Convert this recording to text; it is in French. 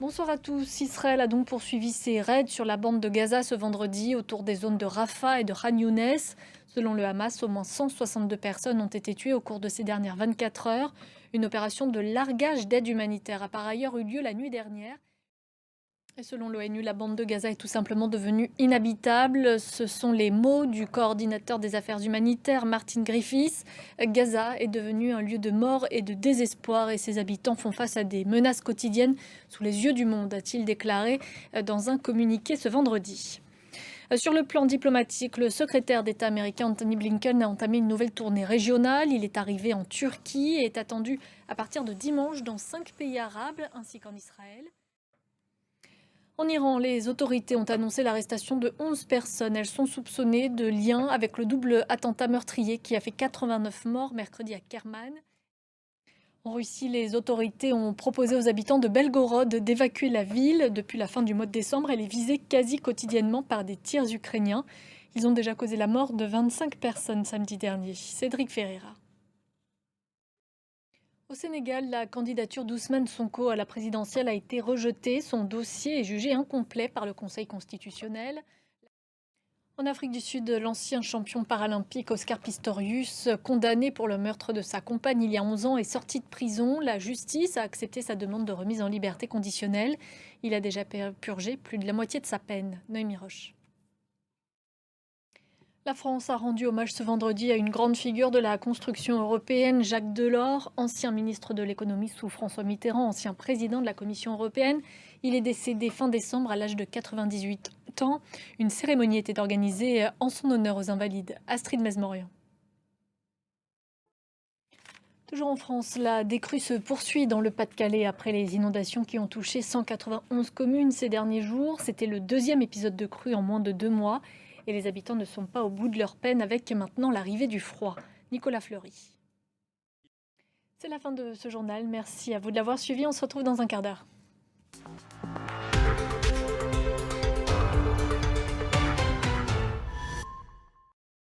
Bonsoir à tous. Israël a donc poursuivi ses raids sur la bande de Gaza ce vendredi autour des zones de Rafah et de Khan Younes. Selon le Hamas, au moins 162 personnes ont été tuées au cours de ces dernières 24 heures. Une opération de largage d'aide humanitaire a par ailleurs eu lieu la nuit dernière. Et selon l'ONU, la bande de Gaza est tout simplement devenue inhabitable. Ce sont les mots du coordinateur des affaires humanitaires, Martin Griffiths. Gaza est devenu un lieu de mort et de désespoir et ses habitants font face à des menaces quotidiennes sous les yeux du monde, a-t-il déclaré dans un communiqué ce vendredi. Sur le plan diplomatique, le secrétaire d'État américain Anthony Blinken a entamé une nouvelle tournée régionale. Il est arrivé en Turquie et est attendu à partir de dimanche dans 5 pays arabes ainsi qu'en Israël. En Iran, les autorités ont annoncé l'arrestation de 11 personnes. Elles sont soupçonnées de lien avec le double attentat meurtrier qui a fait 89 morts mercredi à Kerman. En Russie, les autorités ont proposé aux habitants de Belgorod d'évacuer la ville. Depuis la fin du mois de décembre, elle est visée quasi quotidiennement par des tirs ukrainiens. Ils ont déjà causé la mort de 25 personnes samedi dernier. Cédric Ferreira. Au Sénégal, la candidature d'Ousmane Sonko à la présidentielle a été rejetée. Son dossier est jugé incomplet par le Conseil constitutionnel. En Afrique du Sud, l'ancien champion paralympique Oscar Pistorius, condamné pour le meurtre de sa compagne il y a 11 ans, est sorti de prison. La justice a accepté sa demande de remise en liberté conditionnelle. Il a déjà purgé plus de la moitié de sa peine. Noémie Roche. La France a rendu hommage ce vendredi à une grande figure de la construction européenne, Jacques Delors, ancien ministre de l'économie sous François Mitterrand, ancien président de la Commission européenne. Il est décédé fin décembre à l'âge de 98 ans. Une cérémonie était organisée en son honneur aux Invalides. Astrid Mesmorian. Toujours en France, la décrue se poursuit dans le Pas-de-Calais après les inondations qui ont touché 191 communes ces derniers jours. C'était le deuxième épisode de crue en moins de 2 mois. Et les habitants ne sont pas au bout de leur peine avec maintenant l'arrivée du froid. Nicolas Fleury. C'est la fin de ce journal. Merci à vous de l'avoir suivi. On se retrouve dans un quart d'heure.